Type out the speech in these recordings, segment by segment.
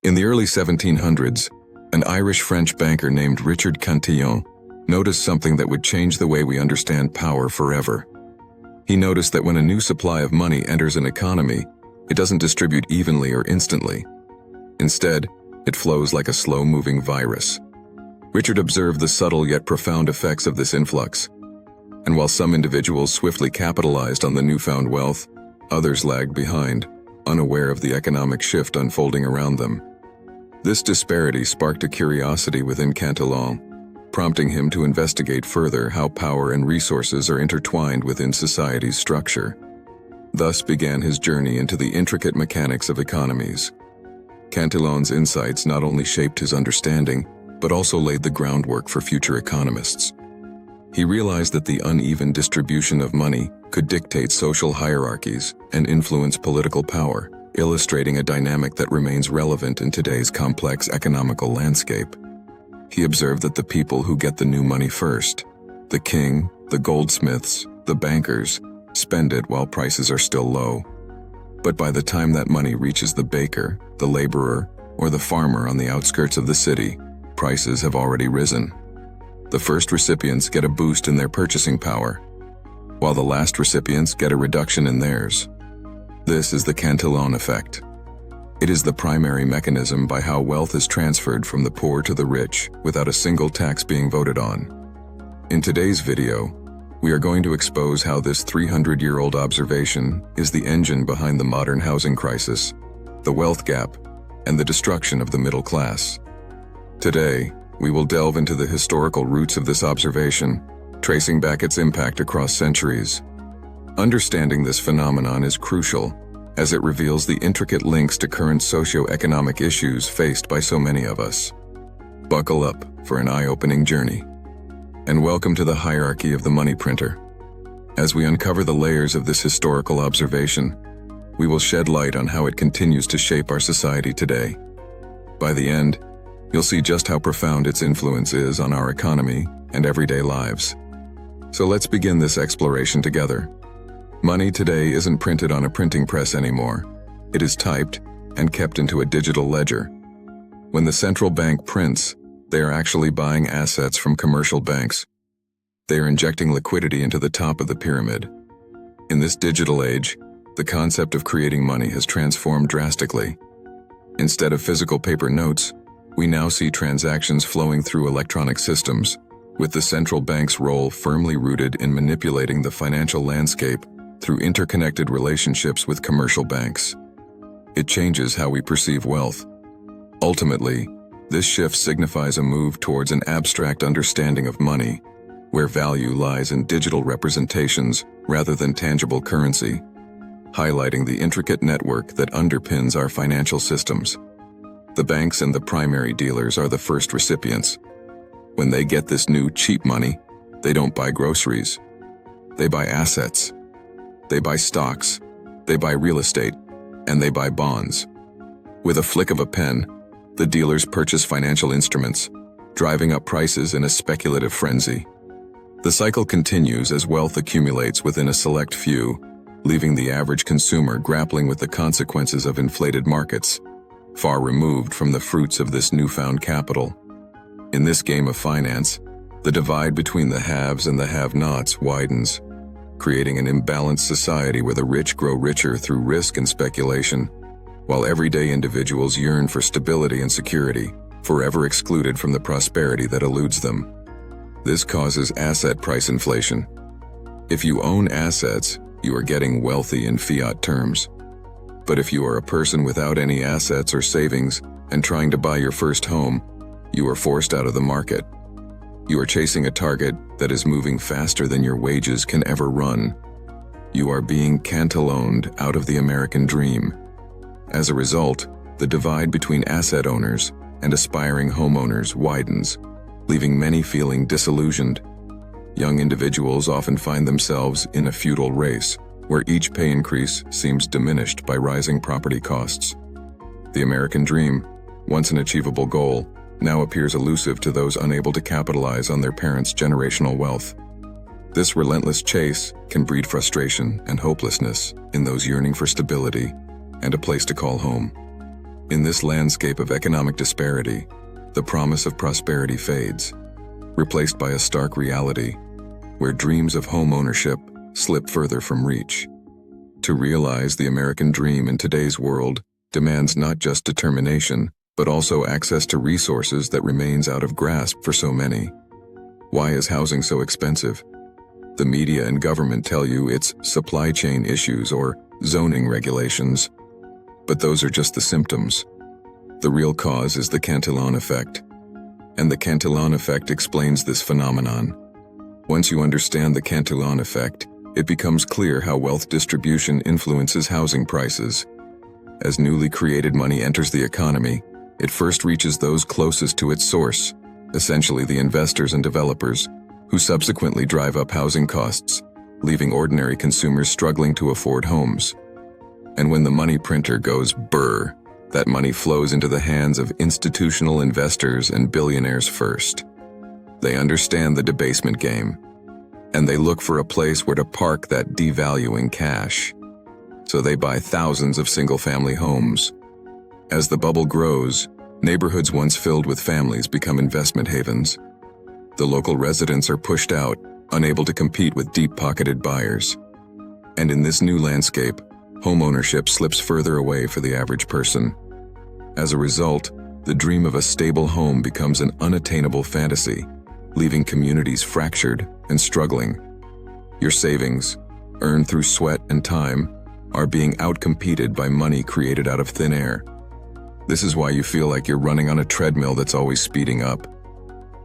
In the early 1700s, an Irish-French banker named Richard Cantillon noticed something that would change the way we understand power forever. He noticed that when a new supply of money enters an economy, it doesn't distribute evenly or instantly. Instead, it flows like a slow-moving virus. Richard observed the subtle yet profound effects of this influx. And while some individuals swiftly capitalized on the newfound wealth, others lagged behind, unaware of the economic shift unfolding around them. This disparity sparked a curiosity within Cantillon, prompting him to investigate further how power and resources are intertwined within society's structure. Thus began his journey into the intricate mechanics of economies. Cantillon's insights not only shaped his understanding, but also laid the groundwork for future economists. He realized that the uneven distribution of money could dictate social hierarchies and influence political power, illustrating a dynamic that remains relevant in today's complex economical landscape. He observed that the people who get the new money first, the king, the goldsmiths, the bankers, spend it while prices are still low. But by the time that money reaches the baker, the laborer, or the farmer on the outskirts of the city, prices have already risen. The first recipients get a boost in their purchasing power, while the last recipients get a reduction in theirs. This is the Cantillon effect. It is the primary mechanism by how wealth is transferred from the poor to the rich without a single tax being voted on. In today's video, we are going to expose how this 300-year-old observation is the engine behind the modern housing crisis, the wealth gap, and the destruction of the middle class. Today, we will delve into the historical roots of this observation, tracing back its impact across centuries. Understanding this phenomenon is crucial, as it reveals the intricate links to current socio-economic issues faced by so many of us. Buckle up for an eye-opening journey. And welcome to the hierarchy of the money printer. As we uncover the layers of this historical observation, we will shed light on how it continues to shape our society today. By the end, you'll see just how profound its influence is on our economy and everyday lives. So let's begin this exploration together. Money today isn't printed on a printing press anymore. It is typed and kept into a digital ledger. When the central bank prints, they are actually buying assets from commercial banks. They are injecting liquidity into the top of the pyramid. In this digital age, the concept of creating money has transformed drastically. Instead of physical paper notes, we now see transactions flowing through electronic systems, with the central bank's role firmly rooted in manipulating the financial landscape through interconnected relationships with commercial banks. It changes how we perceive wealth. Ultimately, this shift signifies a move towards an abstract understanding of money, where value lies in digital representations rather than tangible currency, highlighting the intricate network that underpins our financial systems. The banks and the primary dealers are the first recipients. When they get this new cheap money, they don't buy groceries. They buy assets. They buy stocks. They buy real estate. And they buy bonds. With a flick of a pen, the dealers purchase financial instruments, driving up prices in a speculative frenzy. The cycle continues as wealth accumulates within a select few, leaving the average consumer grappling with the consequences of inflated markets, far removed from the fruits of this newfound capital. In this game of finance, the divide between the haves and the have-nots widens, creating an imbalanced society where the rich grow richer through risk and speculation, while everyday individuals yearn for stability and security, forever excluded from the prosperity that eludes them. This causes asset price inflation. If you own assets, you are getting wealthy in fiat terms. But if you are a person without any assets or savings and trying to buy your first home, you are forced out of the market. You are chasing a target that is moving faster than your wages can ever run. You are being Cantilloned out of the American dream. As a result, the divide between asset owners and aspiring homeowners widens, leaving many feeling disillusioned. Young individuals often find themselves in a futile race, where each pay increase seems diminished by rising property costs. The American dream, once an achievable goal, now appears elusive to those unable to capitalize on their parents' generational wealth. This relentless chase can breed frustration and hopelessness in those yearning for stability and a place to call home. In this landscape of economic disparity, the promise of prosperity fades, replaced by a stark reality where dreams of home ownership slip further from reach. To realize the American dream in today's world demands not just determination, but also access to resources that remains out of grasp for so many. Why is housing so expensive? The media and government tell you it's supply chain issues or zoning regulations, but those are just the symptoms. The real cause is the Cantillon effect, and the Cantillon effect explains this phenomenon. Once you understand the Cantillon effect, it becomes clear how wealth distribution influences housing prices. As newly created money enters the economy, it first reaches those closest to its source, essentially the investors and developers, who subsequently drive up housing costs, leaving ordinary consumers struggling to afford homes. And when the money printer goes brr, that money flows into the hands of institutional investors and billionaires first. They understand the debasement game, and they look for a place where to park that devaluing cash. So they buy thousands of single-family homes. As the bubble grows, neighborhoods once filled with families become investment havens. The local residents are pushed out, unable to compete with deep-pocketed buyers. And in this new landscape, homeownership slips further away for the average person. As a result, the dream of a stable home becomes an unattainable fantasy, leaving communities fractured and struggling. Your savings, earned through sweat and time, are being outcompeted by money created out of thin air. This is why you feel like you're running on a treadmill that's always speeding up.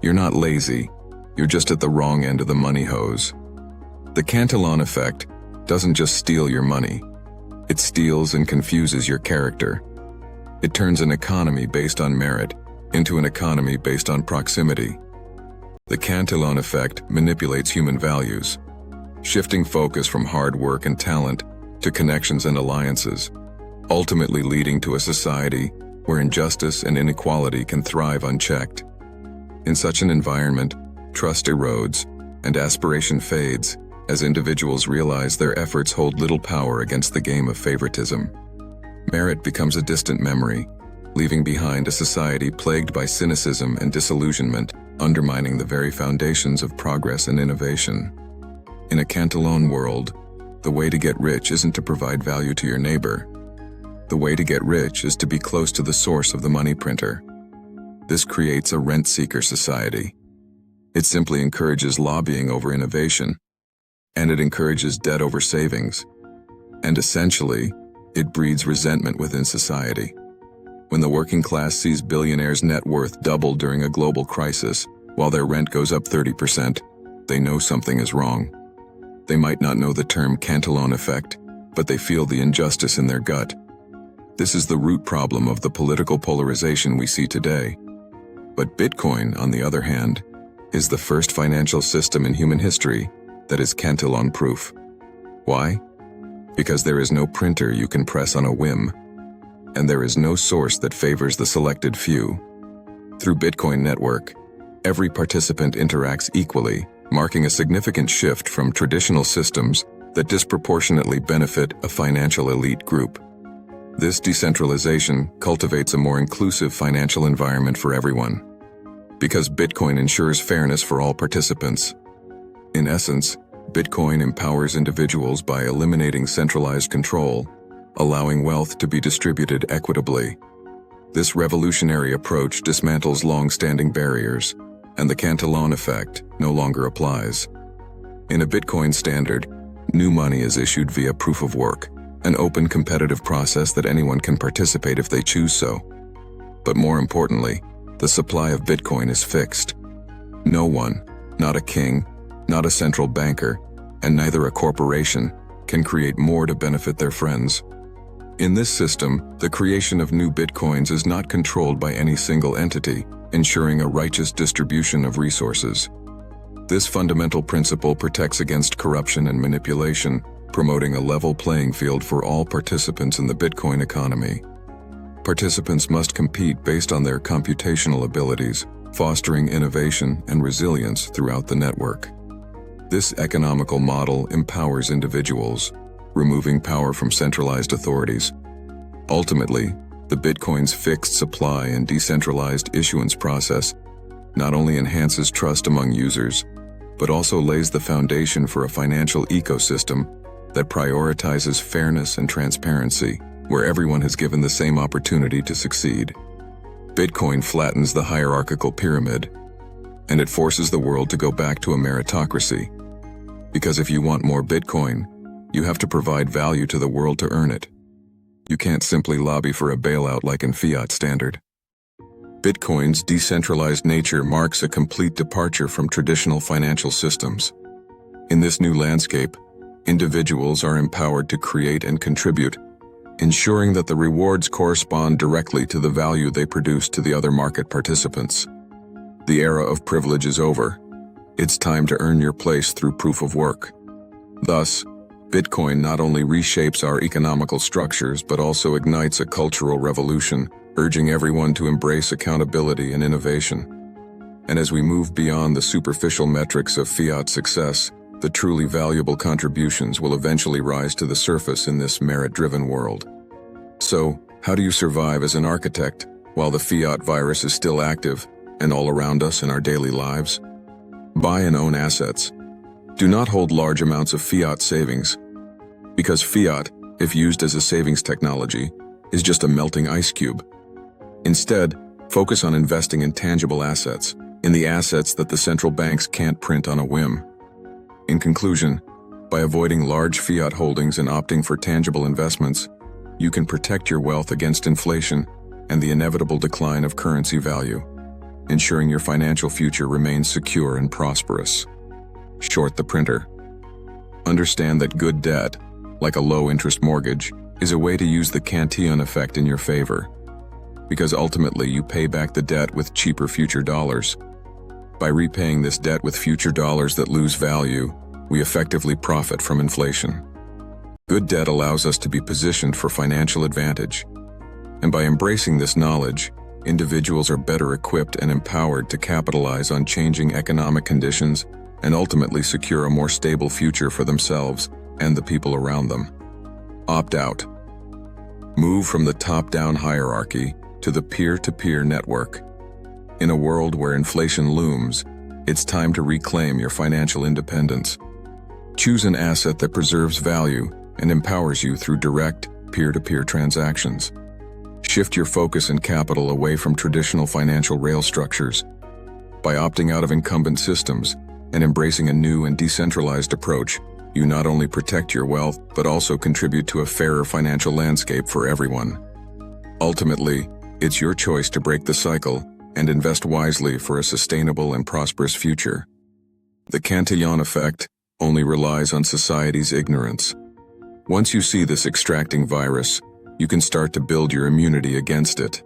You're not lazy, you're just at the wrong end of the money hose. The Cantillon effect doesn't just steal your money, it steals and confuses your character. It turns an economy based on merit into an economy based on proximity. The Cantillon effect manipulates human values, shifting focus from hard work and talent to connections and alliances, ultimately leading to a society where injustice and inequality can thrive unchecked. In such an environment, trust erodes and aspiration fades as individuals realize their efforts hold little power against the game of favoritism. Merit becomes a distant memory, leaving behind a society plagued by cynicism and disillusionment, undermining the very foundations of progress and innovation. In a Cantillon world, the way to get rich isn't to provide value to your neighbor. The way to get rich is to be close to the source of the money printer. This creates a rent-seeker society. It simply encourages lobbying over innovation, and it encourages debt over savings. And essentially, it breeds resentment within society. When the working class sees billionaires' net worth double during a global crisis, while their rent goes up 30%, they know something is wrong. They might not know the term Cantillon effect, but they feel the injustice in their gut. This is the root problem of the political polarization we see today. But Bitcoin, on the other hand, is the first financial system in human history that is Cantillon-proof. Why? Because there is no printer you can press on a whim, and there is no source that favors the selected few. Through Bitcoin network, every participant interacts equally, marking a significant shift from traditional systems that disproportionately benefit a financial elite group. This decentralization cultivates a more inclusive financial environment for everyone, because Bitcoin ensures fairness for all participants. In essence, Bitcoin empowers individuals by eliminating centralized control, allowing wealth to be distributed equitably. This revolutionary approach dismantles long-standing barriers, and the Cantillon effect no longer applies. In a Bitcoin standard, new money is issued via proof of work, an open competitive process that anyone can participate if they choose so. But more importantly, the supply of Bitcoin is fixed. No one, not a king, not a central banker, and neither a corporation, can create more to benefit their friends. In this system, the creation of new Bitcoins is not controlled by any single entity, ensuring a righteous distribution of resources. This fundamental principle protects against corruption and manipulation, promoting a level playing field for all participants in the Bitcoin economy. Participants must compete based on their computational abilities, fostering innovation and resilience throughout the network. This economical model empowers individuals, removing power from centralized authorities. Ultimately, The Bitcoin's fixed supply and decentralized issuance process not only enhances trust among users, but also lays the foundation for a financial ecosystem that prioritizes fairness and transparency, where everyone has given the same opportunity to succeed. Bitcoin flattens the hierarchical pyramid, and it forces the world to go back to a meritocracy. Because if you want more Bitcoin, you have to provide value to the world to earn it. You can't simply lobby for a bailout like in Fiat standard. Bitcoin's decentralized nature marks a complete departure from traditional financial systems. In this new landscape, individuals are empowered to create and contribute, ensuring that the rewards correspond directly to the value they produce to the other market participants. The era of privilege is over. It's time to earn your place through proof of work. Thus, Bitcoin not only reshapes our economical structures but also ignites a cultural revolution, urging everyone to embrace accountability and innovation. And as we move beyond the superficial metrics of fiat success, the truly valuable contributions will eventually rise to the surface in this merit-driven world. So, how do you survive as an architect while the fiat virus is still active and all around us in our daily lives? Buy and own assets. Do not hold large amounts of fiat savings, because fiat, if used as a savings technology, is just a melting ice cube. Instead, focus on investing in tangible assets, in the assets that the central banks can't print on a whim. In conclusion, by avoiding large fiat holdings and opting for tangible investments, you can protect your wealth against inflation and the inevitable decline of currency value, ensuring your financial future remains secure and prosperous. Short the printer. Understand that good debt, like a low-interest mortgage, is a way to use the Cantillon effect in your favor, because ultimately you pay back the debt with cheaper future dollars. By repaying this debt with future dollars that lose value, we effectively profit from inflation. Good debt allows us to be positioned for financial advantage, and by embracing this knowledge, individuals are better equipped and empowered to capitalize on changing economic conditions and ultimately secure a more stable future for themselves and the people around them. Opt out. Move from the top-down hierarchy to the peer-to-peer network. In a world where inflation looms, it's time to reclaim your financial independence. Choose an asset that preserves value and empowers you through direct, peer-to-peer transactions. Shift your focus and capital away from traditional financial rail structures. By opting out of incumbent systems and embracing a new and decentralized approach, you not only protect your wealth but also contribute to a fairer financial landscape for everyone. Ultimately, it's your choice to break the cycle and invest wisely for a sustainable and prosperous future. The Cantillon effect only relies on society's ignorance. Once you see this extracting virus, you can start to build your immunity against it.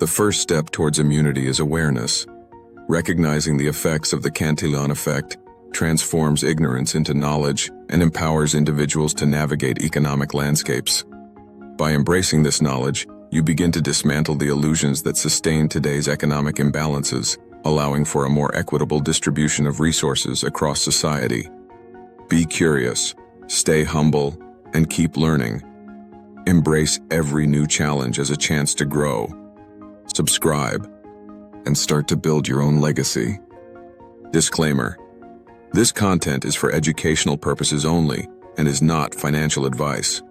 The first step towards immunity is awareness. Recognizing the effects of the Cantillon effect transforms ignorance into knowledge and empowers individuals to navigate economic landscapes. By embracing this knowledge, you begin to dismantle the illusions that sustain today's economic imbalances, allowing for a more equitable distribution of resources across society. Be curious, stay humble, and keep learning. Embrace every new challenge as a chance to grow. Subscribe, and start to build your own legacy. Disclaimer: this content is for educational purposes only and is not financial advice.